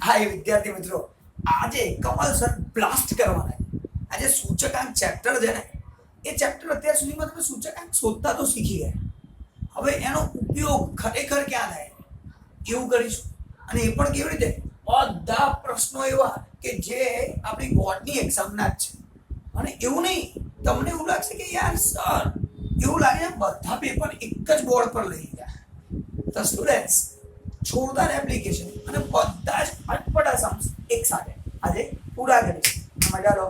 હા એ વિદ્યાર્થી મિત્રો, આજે કમલ સર બ્લાસ્ટ કરવાના છે. આજે સૂચકાંક ચેપ્ટર છે ને, એ ચેપ્ટર અત્યાર સુધીમાં તમે સૂચકાંક શોધતા તો શીખી ગયા, હવે એનો ઉપયોગ ખરેખર ક્યાં થાય એવું કરીશું. અને એ પણ કેવી રીતે, બધા પ્રશ્નો એવા કે જે આપણી બોર્ડની એક્ઝામના જ છે. અને એવું નહીં, તમને એવું લાગશે કે યાર સર એવું લાગે બધા પેપર એક જ બોર્ડ પર લઈ ગયા. તો સ્ટુડન્ટ્સ, જોરદાર એપ્લિકેશન અને બધા જ અટપટા સમ્સ એક સાથે આજે પૂરા કરીશું. મજા લો.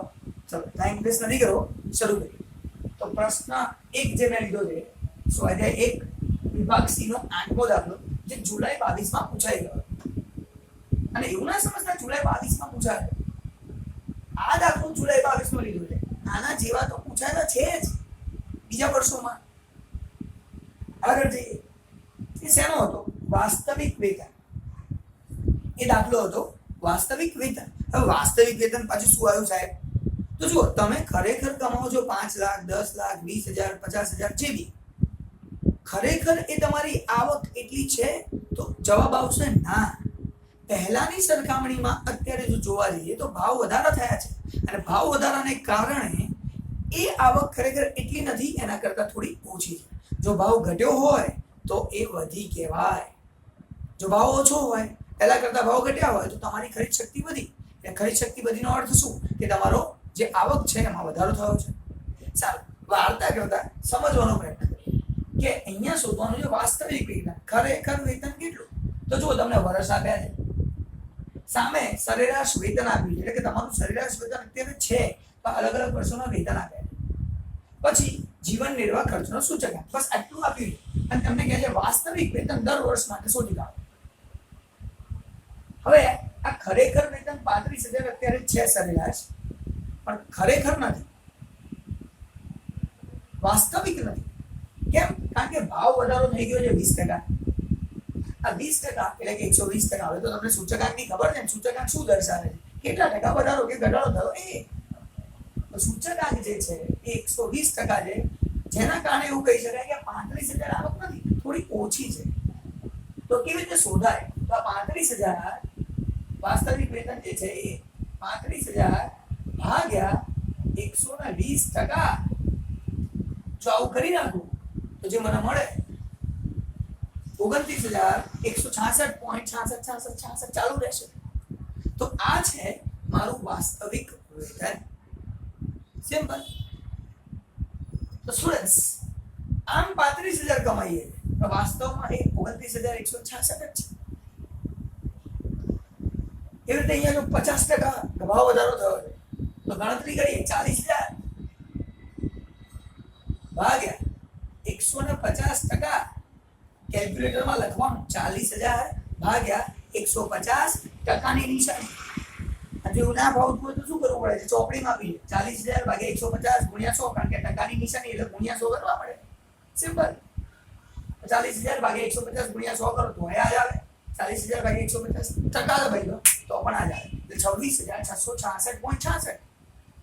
ચલો ટાઈમ વેસ્ટ નથી કરવો, શરૂ કરીએ. તો પ્રશ્ન એક જે મેં લીધો છે, સ્વાધ્યાય 1 વિભાગ સી નો 8મો દાખલો, જે જુલાઈ 22માં પૂછાઈ ગયો. અને એવું ના સમજતા જુલાઈ 22માં પૂછાય, આ દાખલો જુલાઈ 22 નો લીધો છે. આના જેવા તો પૂછાયેલા છે જ બીજા વર્ષોમાં. આગળ જઈએ. એ શેનો હતો? વાસ્તવિક વેતન. એ દાખલો હતો વાસ્તવિક વેતન. હવે વાસ્તવિક વેતન પાછું શું આવ્યું સાહેબ? તો જુઓ, તમે ખરેખર કમાવો છો 5 લાખ, 10 લાખ, 20,000, 50,000 જે બી, ખરેખર એ તમારી આવક એટલી છે? તો જવાબ આવશે ના. પહેલાની સરખામણીમાં અત્યારે જો જોવા જઈએ તો ભાવ વધારા થયા છે, અને ભાવ વધારાને કારણે એ આવક ખરેખર એટલી નથી, એના કરતાં થોડી ઓછી છે. જો ભાવ ઘટ્યો હોય તો એ વધી કહેવાય. જો ભાવ ઓછો હોય, પહેલા કરતાં ભાવ ઘટ્યા હોય, તો તમારી ખરીદ શક્તિ વધી. એ ખરીદ શક્તિ વધીનો અર્થ શું? કે તમારો જે આવક છે એમાં વધારો થયો છે. સારું, વાર્તા કરતા સમજવાનો પ્રયત્ન કરીએ કે અહીંયા શોધવાનું છે વાસ્તવિક વેતન. ખરેખર વેતન કેટલું? તો જુઓ, તમને વર્ષ આપ્યા છે, સામે સરેરાશ વેતન આપ્યું છે, એટલે કે તમારું સરેરાશ વેતન અત્યારે છે, તો અલગ અલગ વર્ષોના વેતન આપ્યા છે. પછી જીવન નિર્વાહ ખર્ચનો સૂચકાંક, બસ આટલું આપ્યું છે. અને તમને કહે છે વાસ્તવિક વેતન દર વર્ષ માટે શોધી કાઢો. હવે આ ખરેખર વેતન 35,000 અત્યારે છે સરેરાશ, પણ ખરેખર નથી, વાસ્તવિક નથી. કેમ? કારણ કે ભાવ વધારો થઈ ગયો છે 20%. આ 20% એટલે કે 120%. હવે તો તમને સૂચકાંકની ખબર છે ને, સૂચકાંક શું દર્શાવે છે? કેટલા ટકા વધારો કે ઘટાડો થયો એ. તો સૂચકાંક જે છે એ 120% છે, જેના કારણે એવું કહી શકાય કે 35,000 આવક નથી, થોડી ઓછી છે. તો કેવી રીતે શોધાય? તો આ 35,000 વાસ્તવિક વેતન જે છે એ 35,000 ભાગ્યા 120%. જો આવું કરી નાખું તો જે મને મળે 29,166.66 ચાલુ રહેશે. તો આ છે મારું વાસ્તવિક વેતન. સિમ્પલ. તો સ્ટુડન્ટ્સ, આમ 35,000 કમાઈએ તો વાસ્તવમાં એ 29,166 જ છે. એવી રીતે અહીંયા જો 50% ભાવ વધારો થયો છે, તો ગણતરી કરીએ 40,000 ભાગ્યા 150%. કેલ્ક્યુલેટરમાં લખવાનું 40,000 ભાગ્યા 150%ની નિશાની. જો એવું ના ભાવતું હોય તો શું કરવું પડે છે? ચોપડીમાં આપી છે 40,000 ભાગ્યા 150 ગુણ્યા 100, કારણ કે ટકાની નિશાની એટલે ગુણ્યા 100 કરવા પડે. સિમ્પલ. 40,000 ભાગ્યા 150 ગુણ્યા 100 કરો તો આ જ આવે. 40,000 ભાગ્યા 150 ટકા ભાઈ તો પણ આ જ આવે, એટલે 26,666.66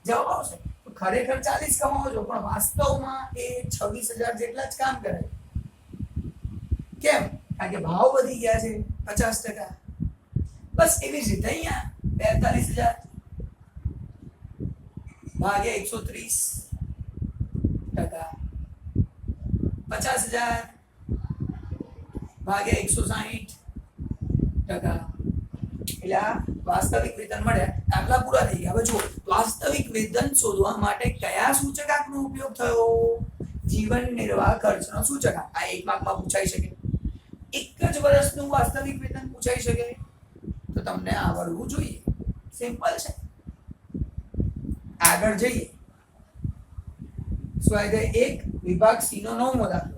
જવાબ આવશે. તો ખરેખર 40 કમાવો છો, પણ વાસ્તવમાં એ 26,000 જેટલા જ કામ કરે. કેમ? કારણ કે ભાવ વધી ગયા છે 50%. બસ એવી જ રીતે અહીંયા 42,000 ભાગ્યા 130%, 50,000 ભાગ્યા 160%. એટલે આ વાસ્તવિક વેતન મળ્યા. દાખલા પૂરા થઈ ગયા. હવે જુઓ, વાસ્તવિક વેતન શોધવા માટે કયા સૂચકાંકનો ઉપયોગ થયો? જીવન નિર્વાહ ખર્ચનો સૂચકાંક. આ 1 માર્કમાં પૂછાઈ શકે. એક જ વર્ષનું વાસ્તવિક વેતન પૂછાઈ શકે, તો તમને આવડવું જોઈએ. સિમ્પલ છે. આગળ જઈએ. સ્વાધ્યાય 1 વિભાગ સી નો 9મો દાખલો,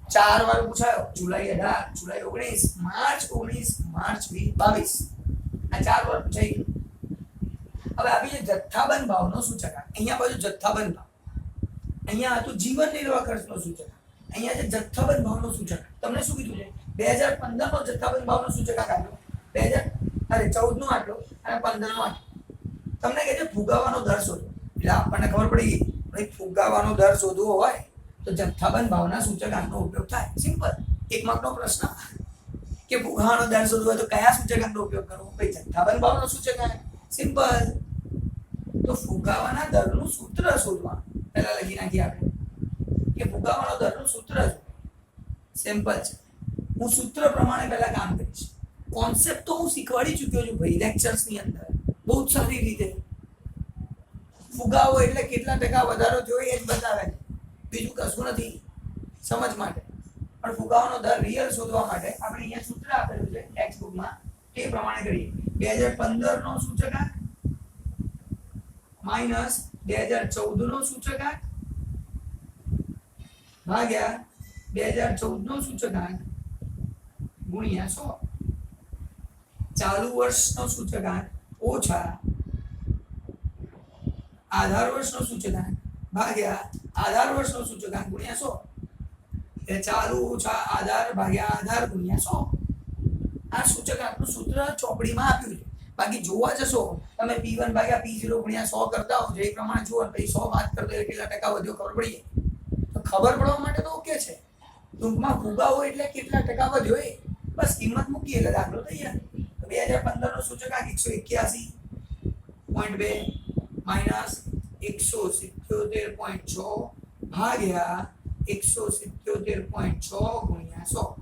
4 વાર પૂછાયો. જુલાઈ 18, જુલાઈ 19, માર્ચ 19, માર્ચ 22. આ 4 વાર પૂછાઈ ગયું. હવે આવી છે જથ્થાબંધ ભાવનો સૂચકાંક. અહીંયા બાજુ જથ્થાબંધ ભાવ, અહીંયા હતું જીવન નિર્વાહ ખર્ચનો સૂચકાંક, અહીંયા છે જથ્થાબંધ ભાવનો સૂચકાંક. તમને શું કીધું છે? 2015 નો જથ્થાબંધ ભાવનો સૂચકાંક આપ્યો, 14 નો આટલો અને 15 નો આટલો. તમને કહે છે ફુગાવાનો દર શોધો. એટલે આપણને ખબર પડી ગઈ, ભાઈ ફુગાવાનો દર શોધવો હોય તો જથ્થાબંધ ભાવના સૂચકાંકનો ઉપયોગ થાય. સિમ્પલ. 1 માર્કનો પ્રશ્ન. કે ફુગાવાનો દર શોધવો હોય તો કયા સૂચકાંકનો ઉપયોગ કરવો? ભાઈ જથ્થાબંધ ભાવનો સૂચકાંક. સિમ્પલ. તો ફુગાવાના દરનું સૂત્ર શોધવાનું. પહેલા લખી નાખીએ આપણે કે ફુગાવાનો દરનું સૂત્ર સિમ્પલ છે. હું સૂત્ર પ્રમાણે પહેલા કામ કરીશ. કોન્સેપ્ટ તો હું શીખવાડી ચૂક્યો છું ભાઈ લેક્ચર્સ ની અંદર બહુ સારી રીતે. ફુગાવો એટલે કેટલા ટકા વધારો થયો એ જ બતાવે છે, બીજું કશું નથી સમજ માટે. પણ ફુગાવાનો દર રિયલ શોધવા માટે આપણે અહીંયા સૂત્ર આપેલું છે ટેક્સ્ટ બુકમાં, તે પ્રમાણે કરીએ. 2015 નો સૂચકાંક માઈનસ 2014 નો સૂચકાંક ભાગ્યા 2014 નો સૂચકાંક ગુણ્યા 100. ચાલુ વર્ષનો સૂચકાંક ઓછા આધાર વર્ષનો સૂચકાંક ભાગ્યા આધાર વર્ષનો સૂચકાંક ગુણ્યા 100. એટલે ચાલુ ઓછા આધાર ભાગ્યા આધાર ગુણ્યા 100. આ સૂચકાંકનું સૂત્ર ચોપડીમાં આપ્યું છે. બાકી જોવા જશો તમે P1 ભાગ્યા P0 ગુણ્યા 100 કરતા હો જે પ્રમાણે જુઓ પછી 100 બાદ કરી દો કેટલા ટકા વધ્યો ખબર પડી જાય. તો ખબર પડવા માટે તો ઓકે છે. ટૂંકમાં ફુગાવો એટલે કેટલા ટકા વધ્યો એ બસ કિંમત મૂકીએ એટલે દાખલો તૈયાર. 2015 નો સૂચકાંક 181.2 માઈનસ 177.6 ભાગ્યા 177.6 ગુણ્યા 100.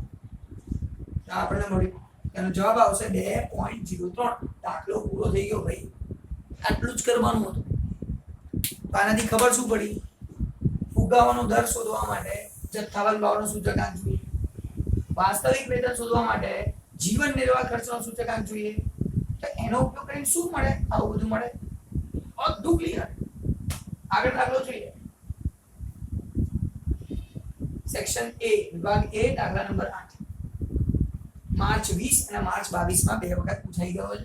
આપણને મળ્યું એનો જવાબ આવશે 2.03. દાખલો પૂરો થઈ ગયો ભાઈ. આટલું જ કરવાનું હતું. તો આનાથી ખબર શું પડી? ફુગાવાનો દર શોધવા માટે જથ્થાબંધ ભાવનો સૂચકાંક જોઈએ, વાસ્તવિક વેતન શોધવા માટે જીવન નિર્વાહ ખર્ચનો સૂચકાંક જોઈએ. તો એનો ઉપયોગ કરીને શું મળે? આવું બધું મળે. બધું ક્લિયર. આગળ દાખલો જોઈએ. સેક્શન A વિભાગ A દાખલા નંબર 8 માર્ચ 20 અને માર્ચ 22 માં બે વખત પૂછાઈ ગયો છે.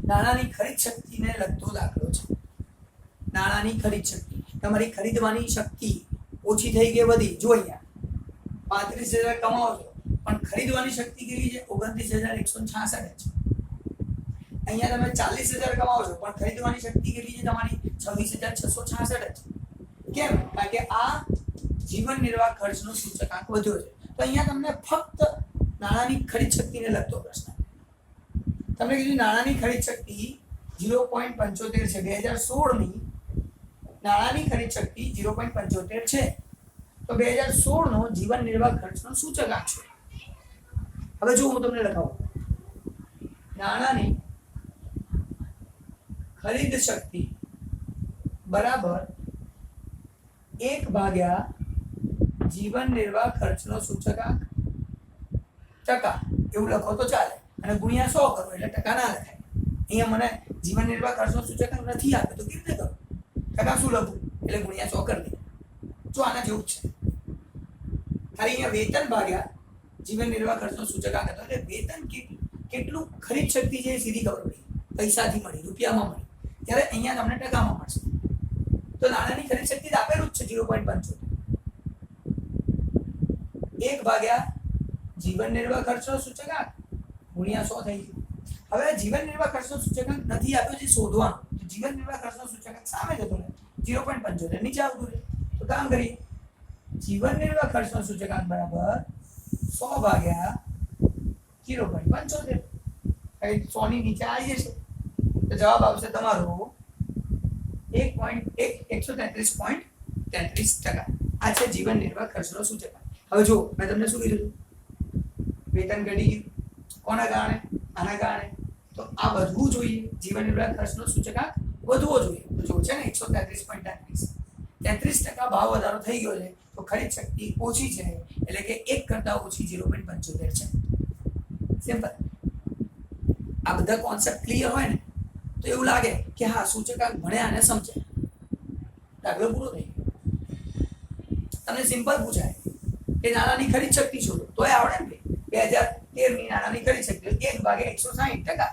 નાણાંની ખરીદ શક્તિને લગતો દાખલો છે. નાણાંની ખરીદ શક્તિ, તમારી ખરીદવાની શક્તિ ઓછી થઈ કે વધી? જો અહીંયા 35,000 કમાવો છો પણ ખરીદવાની શક્તિ કેટલી છે? 29,166 છે. અહીંયા તમે 40,000 કમાવો છો પણ ખરીદવાની શક્તિ કેટલી છે તમારી? 26,666 છે. કેમ? કારણ કે આ જીવન નિર્વાહ ખર્ચનો સૂચકાંક વધ્યો છે. તો અહીંયા તમને ફક્ત નાણાંની ખરીદ શક્તિને લગતો પ્રશ્ન. તમને કીધું નાણાંની ખરીદ શક્તિ 0.75 છે. 2016 ની નાણાંની ખરીદ શક્તિ 0.75 છે. તો 2016 નો જીવન નિર્વાહ ખર્ચનો સૂચકાંક છે. હવે જો હું તમને લખાવું નાણાંની ખરીદ શક્તિ બરાબર 1 ભાગ્યા જીવન નિર્વાહ ખર્ચનો સૂચકાંક ટકા એવું લખો તો ચાલે અને ગુણ્યા 100 કરો એટલે ટકા ના લખાય. અહીંયા મને જીવન નિર્વાહ ખર્ચનો સૂચકાંક નથી આપ્યો તો કેવી રીતે કરું? ટકા શું લખું? એટલે ગુણ્યા 100 કરી દે. જો આના જેવું જ છે. ખાલી અહીંયા વેતન ભાગ્યા જીવન નિર્વાહ ખર્ચનો સૂચકાંક હતો એટલે વેતન કેટલું ખરીદ શક્તિ છે એ સીધી ખબર પડી. પૈસાથી મળી, રૂપિયામાં મળી. ત્યારે અહીંયા તમને ટકામાં મળશે. તો નાણાંની ખરીદ શક્તિ આપેલું જ છે 0.75. 1 ભાગ્યા જીવન નિર્વાહ ખર્ચનો સૂચકાંક ગુણ્યા 100 થઈ ગયું. હવે જીવન નિર્વાહ ખર્ચનો સૂચકાંક નથી આપ્યો જે શોધવાનો. તો જીવન નિર્વાહ ખર્ચનો સૂચકાંક સામે જતો રહે 0.75 નીચે આવતું રહે. તો કામ કરીએ. જીવન નિર્વાહ ખર્ચનો સૂચકાંક બરાબર 100 ભાગ્યા 0.75. 100 ની નીચે આવી જશે તો જવાબ આવશે તમારો 133.33%. આ છે જીવન નિર્વાહ ખર્ચનો સૂચકાંક. હવે જો મેં તમને શું કીધું? વેતન ઘટી ગયું. કોના કારણે? આના કારણે. તો આ વધવું જોઈએ. જીવન નિર્વાહ ખર્ચનો સૂચકાંક વધવો જોઈએ. તો જો છે ને 133.33 33% ભાવ વધારો થઈ ગયો છે. તો ખરીદ શક્તિ ઓછી છે એટલે કે 1 કરતા ઓછી 0.75 છે. સિમ્પલ. આ બધા કોન્સેપ્ટ ક્લિયર હોય ને તો એવું લાગે કે હા સૂચકાંક ભણ્યા અને સમજ્યા. દાખલો પૂરો થઈ ગયો. તમને સિમ્પલ પૂછાય કે નાણાંની ખરીદ શક્તિ શોધો તોય આવડે ને. 2013 ની નાણાંની ખરીદ શક્તિ 1 ભાગ્યા 160%.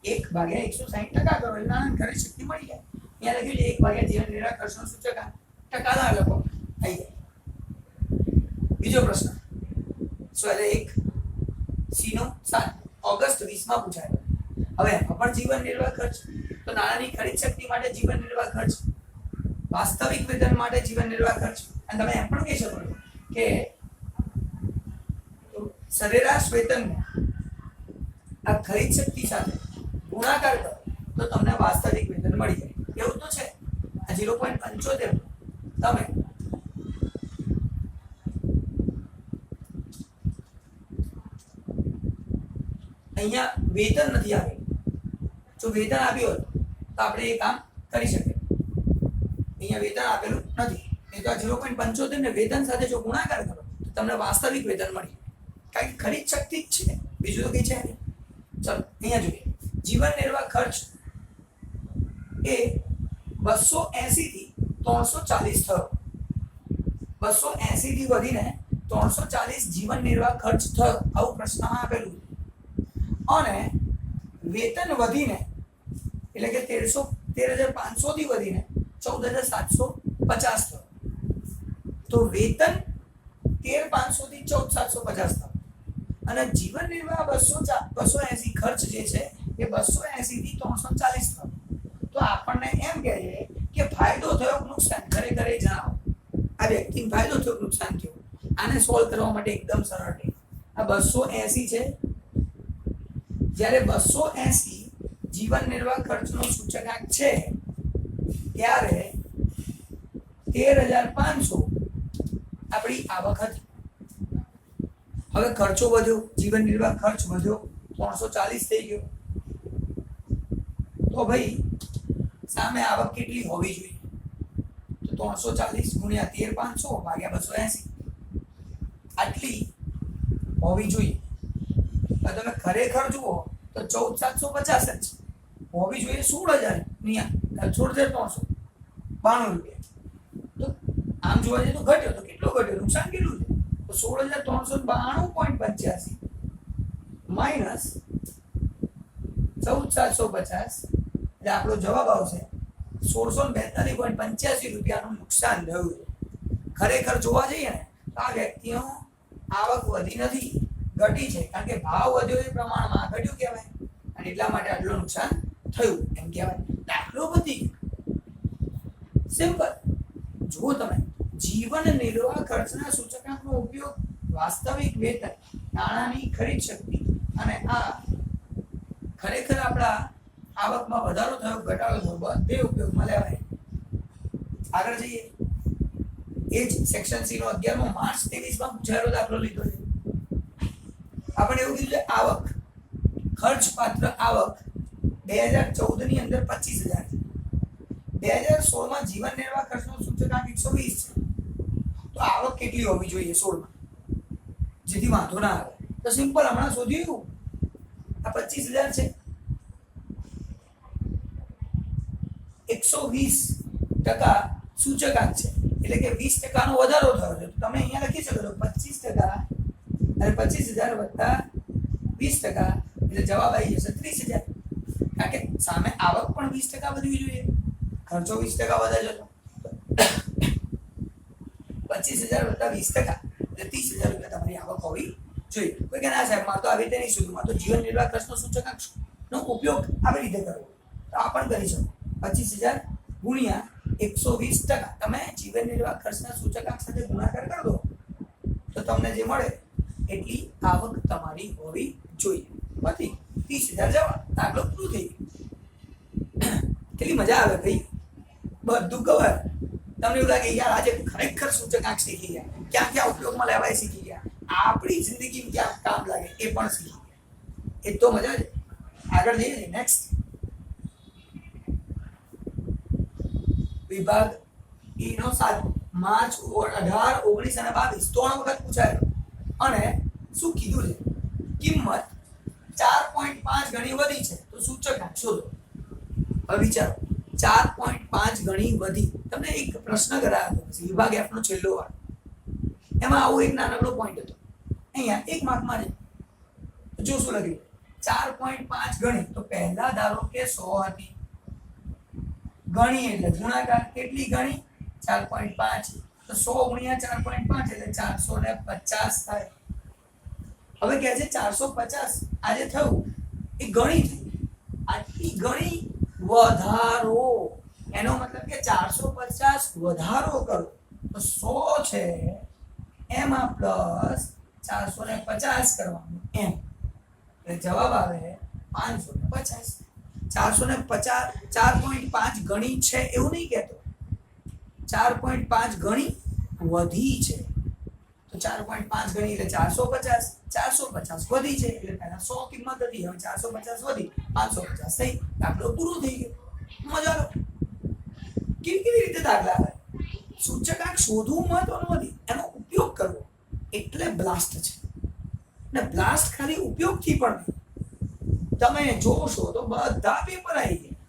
1 ભાગ્યા 160% કરો એટલે નાણાંની ખરીદ શક્તિ મળી જાય. અહીંયા લખ્યું છે 1 ભાગ્યા જીવન નિર્વાહ ખર્ચનો સૂચકાંક ટકાના લખો થઈ જાય. બીજો પ્રશ્ન સ્વરે 1 સી નો 7 ઓગસ્ટ 20 માં પૂછાયો. હવે એમાં પણ જીવન નિર્વાહ ખર્ચ. તો નાણાંની ખરીદ શક્તિ માટે જીવન નિર્વાહ ખર્ચ, વાસ્તવિક વેતન માટે જીવન નિર્વાહ ખર્ચ. અને તમે એમ પણ કહી શકો કે સરેરાશ વેતનને આ ખરીદ શક્તિ સાથે ગુણાકાર કરો તો તમને વાસ્તવિક વેતન મળી જાય. એવું તો છે આ 0.75 તમે અહીંયા વેતન નથી આવેલું. જો વેતન આપ્યું હોત તો આપણે એ કામ કરી શકીએ. અહીંયા વેતન આપેલું નથી, એ તો આ 0.75 ને વેતન સાથે જો ગુણાકાર કરો તો તમને વાસ્તવિક વેતન મળી. કારણ કે ખરીદ શક્તિ જ છે, બીજું તો કઈ છે નહીં. ચલો અહીંયા જોઈએ, જીવન નિર્વાહ ખર્ચ એ 280 થી 340 થયો. 280 થી વધીને 340 જીવન નિર્વાહ ખર્ચ થયો, આવું પ્રશ્નમાં આપેલું. અને વેતન વધીને એટલે કે 13,500 થી વધીને 14,750 થયો. તો વેતન 13,500 થી 14,750 થયો અને જીવન નિર્વાહ 280 ખર્ચ જે છે એ 280 થી 340 થયો. તો આપણને એમ કહે છે કે ફાયદો થયો કે નુકસાન, ખરેખર એ જણાવો. આ વ્યક્તિને ફાયદો થયો કે નુકસાન થયું? આને સોલ્વ કરવા માટે એકદમ સરળ છે. આ 280 છે, જ્યારે 280 જીવન નિર્વાહ ખર્ચનો સૂચકાંક છે ત્યારે 13,500 આપણી આવક હતી. હવે ખર્ચો વધ્યો, જીવન નિર્વાહ ખર્ચ વધ્યો, 340 થઈ ગયો. તો ભાઈ સામે આવક કેટલી હોવી જોઈએ? તો 340 ગુણ્યા 13,500 ભાગ્યા 280 આટલી હોવી જોઈએ. તમે ખરેખર જુઓ તો 14,750 જ હોવી જોઈએ. 16,000 અહીંયા 16,392 રૂપિયા. તો આમ જોવા જઈએ તો ઘટ્યો. તો કેટલો ઘટ્યો? નુકસાન કેટલું છે? તો 16,392.85 માઇનસ 14,750 એટલે આપણો જવાબ આવશે 1,642.85 રૂપિયાનું નુકસાન થયું છે. ખરેખર જોવા જઈએ ને તો આ વ્યક્તિનો આવક વધી નથી, ઘટી છે. કારણ કે ભાવ વધ્યો એ પ્રમાણમાં ઘટ્યું કહેવાય અને એટલા માટે આટલું નુકસાન થયું એમ કહેવાય. દાખલો પતી સિમ્પલ. જુઓ તમે, જીવન નિર્વાહ ખર્ચના સૂચકાંકનો ઉપયોગ વાસ્તવિક વેતન, નાણાંની ખરીદ શક્તિ અને આ ખરેખર આપણા આવકમાં વધારો થયો, ઘટાડો થયો, બધે ઉપયોગમાં લેવાય. આગળ જઈએ, એ જ સેક્શન સી નો 11મો માર્ચ 23માં પૂછાયેલો દાખલો લીધો છે. આપણે એવું કીધું છે આવક, ખર્ચ પાત્ર આવક 2014 ની અંદર 25,000 છે. 2016માં જીવન નિર્વાહ ખર્ચનો સૂચકાંક 120 છે. તો આવક કેટલી હોવી જોઈએ 16માં, જેથી વાંધો ના આવે? તો સિમ્પલ, હમણાં શોધ્યું. આ 25,000 છે, 120% સૂચકાંક છે, એટલે કે 20% નો વધારો થયો છે. તો તમે અહીંયા લખી શકો છો 25% અને 25,000 વત્તા 20% એટલે જવાબ આવી જશે 30,000. કારણ કે સામે આવક પણ 20% વધવી જોઈએ, ખર્ચો 20% વધે છે. 25,000 વત્તા 20% એટલે 30,000 રૂપિયા તમારી આવક હોવી જોઈએ. કોઈ કે ના સાહેબ મારે તો આવી રીતે નહીં શોધવું, મારે તો જીવન નિર્વાહ ખર્ચનો સૂચકાંક નો ઉપયોગ આવી રીતે કરવો. તો આ પણ કરી શકો. 25,000 ગુણ્યા 120%. તમે જીવન નિર્વાહ ખર્ચના સૂચકાંક સાથે ગુણાકાર કરી દો તો તમને જે મળે એટલી આવક તમારી હોવી જોઈએ. પછી 30,000 જવાબ. દાખલો પૂરું થઈ ગયું. કેટલી મજા આવે ભાઈ, બધું કવર. તમને એવું લાગે યાર આજે ખરેખર સૂચકાંક શીખી ગયા, ક્યાં ક્યાં ઉપયોગમાં લેવાય શીખી ગયા, આપણી જિંદગીમાં ક્યાં કામ લાગે એ પણ શીખી ગયા. એ તો મજા છે. આગળ જઈએ. નેક્સ્ટ વિભાગ ઈ નો 7 માર્ચ 18, 19 અને 22 ત્રણ વખત પૂછાયેલો અને શું કીધું છે? કિંમત 4.5 ગણી વધી છે તો સૂચકાંક શોધો. હવે વિચારો, 4.5 ગણી વધી. તમને એક પ્રશ્ન કરાયો હતો વિભાગ F નો છેલ્લો વાળો, એમાં આવો એક નાનકડો પોઈન્ટ હતો. અહીંયા એક માર્કમાં છે. જો શું લખ્યું? 4.5 ગણી. તો પહેલા ધારો કે 100 હતી, ગણી એટલે ગુણાકાર. કેટલી ગણી? 4.5. તો 100 ગુણ્યા 4.5 એટલે 450 થાય. હવે કહે છે 450 આજે થયું એ ગણી થઈ. આટલી ગણી વધારો, એનો મતલબ કે 450 વધારો કરો તો 100 છે એમાં પ્લસ 450 કરવાનું એમ, એટલે જવાબ આવે 550. 450 4.5 ગણી છે એવું નહીં કહેતો, 4.5 ગણી વધી છે. તો 4.5 ગણી એટલે 450, 450 વધી છે એટલે પહેલા 100 કિંમત હતી, હવે 450 વધી 550 થઈ, દાખલો પૂરો થઈ ગયો. મજા લો. કેવી રીતે દાખલા આવે? સૂચકાંક શોધવું મહત્વનું નથી, એનો ઉપયોગ કરવો એટલે બ્લાસ્ટ છે. ને બ્લાસ્ટ ખાલી ઉપયોગથી પણ નહીં, તમે જોશો તો બધા પેપર આવી ગયા.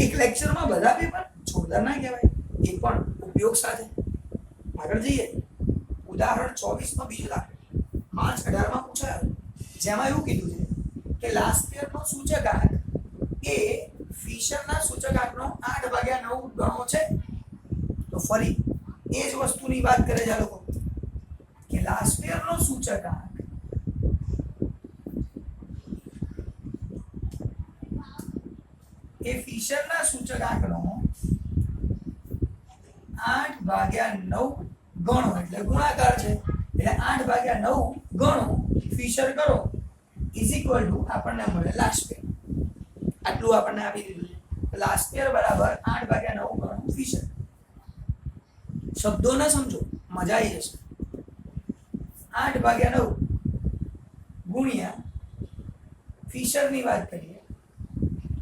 એક લેક્ચરમાં બધા પેપર જોરદાર ના કહેવાય, એ પણ ઉપયોગ સાથે. આગળ જઈએ. ઉદાહરણ 24 માં બીજો દાખલો 5-18 માં પૂછાયો, જેમાં એવું કીધું છે કે લાસ્પિયરનો સૂચકાંક એ ફિશરના સૂચકાંકનો 8/9 ગણો છે. તો ફરી એ જ વસ્તુની વાત કરે છે આ લોકો કે લાસ્પિયરનો સૂચકાંક એ ફિશરના સૂચકાંકનો 8/9 ગણો એટલે ગુણાકાર છે, એટલે 8/9 ગણો ફિશર કરો ઇઝ ઇક્વલ ટુ આપણને મળે લાસ્પિયર. આટલું આપણને આપી દીધું છે. લાસ્પિયર બરાબર 8/9 ગણો ફિશર. શબ્દો ના સમજો, મજા આવી જશે. 8/9 ગુણ્યા ફિશરની વાત કરીએ,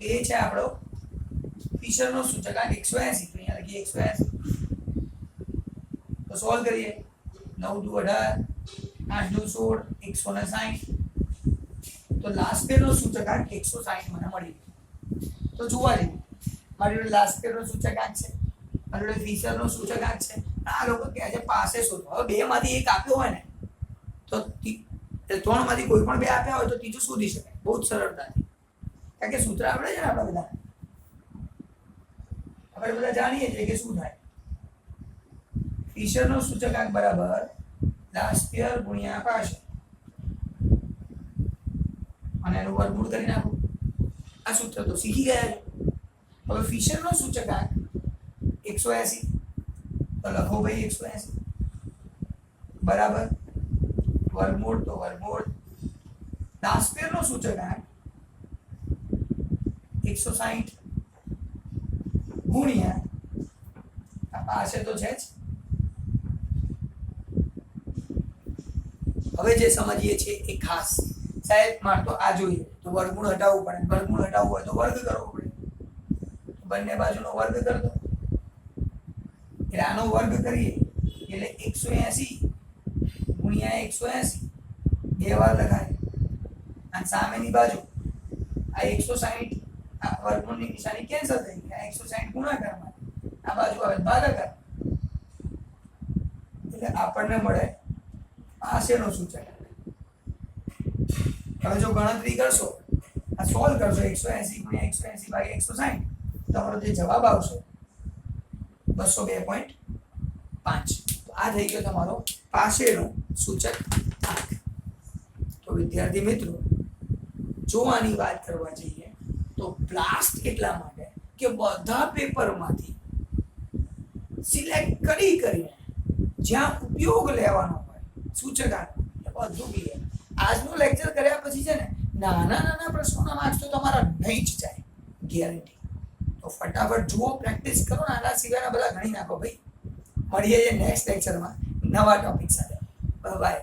એ છે આપણો ફિશરનો સૂચકાંક 180, તો અહીંયા લખીએ 180. તો સોલ્વ કરીએ. 9 દુ 18, 8 દુ 16, 160. તો લાસ્પિયરનો સૂચકાંક 160 મને મળી. તો જોવા જઈએ, મારી જોડે લાસ્પિયરનો સૂચકાંક છે, મારી જોડે ફિશરનો સૂચકાંક છે. આ લોકો કહે છે પાસે શોધો. હવે બે માંથી એક આપ્યો હોય ને તો ત્રણ માંથી કોઈ પણ બે આપ્યા હોય તો ત્રીજું શોધી શકાય બહુ જ સરળતાથી, કારણ કે સૂત્ર આવડે છે ને આપણે બધા જાણીએ છીએ કે શું થાય. ફિશરનો સૂચકાંક બરાબર લાસ્પિયર ગુણ્યા પાસે, અને એનું વર્ગમૂળ કરી નાખો. આ સૂત્ર તો શીખી ગયા છે. હવે ફિશરનો સૂચકાંક 180, તો લખો ભાઈ 180 બરાબર વર્ગમૂળ, તો વર્ગમૂળ. લાસ્પિયરનો સૂચકાંક 160 ગુણ્યા આ પાસે તો છે જ. હવે જે સમજીએ છીએ એ ખાસ. સાહેબ મારે તો આ જોઈએ તો વર્ગમૂળ હટાવવું પડે, વર્ગમૂળ હટાવવું હોય તો વર્ગ કરવો પડે, બંને બાજુનો વર્ગ કરી દો. એટલે આનો વર્ગ કરીએ એટલે 180 ગુણ્યા 180 બે વાર લખાય. અને સામેની બાજુ આ 160, આ વર્ગમૂળની નિશાની કેન્સલ થઈ ગઈ. આ 160 ગુણાકારમાં, આ બાજુ આવે ભાગાકાર, એટલે આપણને મળે પાસેનો સૂચકાંક. હવે જો ગણતરી કરશો, આ સોલ્વ કરશો 180 ગુણ્યા 180 ભાગ્યા 160, તમારો જે જવાબ આવશે 202.5. તો આ થઈ ગયો તમારો પાસેનો સૂચકાંક. તો વિદ્યાર્થી મિત્રો, જો આની વાત કરવા જઈએ તો બ્લાસ્ટ એટલા માટે કે બધા પેપરમાંથી સિલેક્ટ કરીને જ્યાં ઉપયોગ લેવાનો હોય સૂચકાંક બધું બી. આજનું લેક્ચર કર્યા પછી છે ને નાના પ્રશ્નોના માર્ક્સ તો તમારા નહીં જ જાય, ગેરંટી. તો ફટાફટ જુઓ, પ્રેક્ટિસ કરો, આના સિવાયના બધા ગણી નાખો ભાઈ. મળીએ નેક્સ્ટ લેક્ચરમાં નવા ટોપિક સાથે. બાય.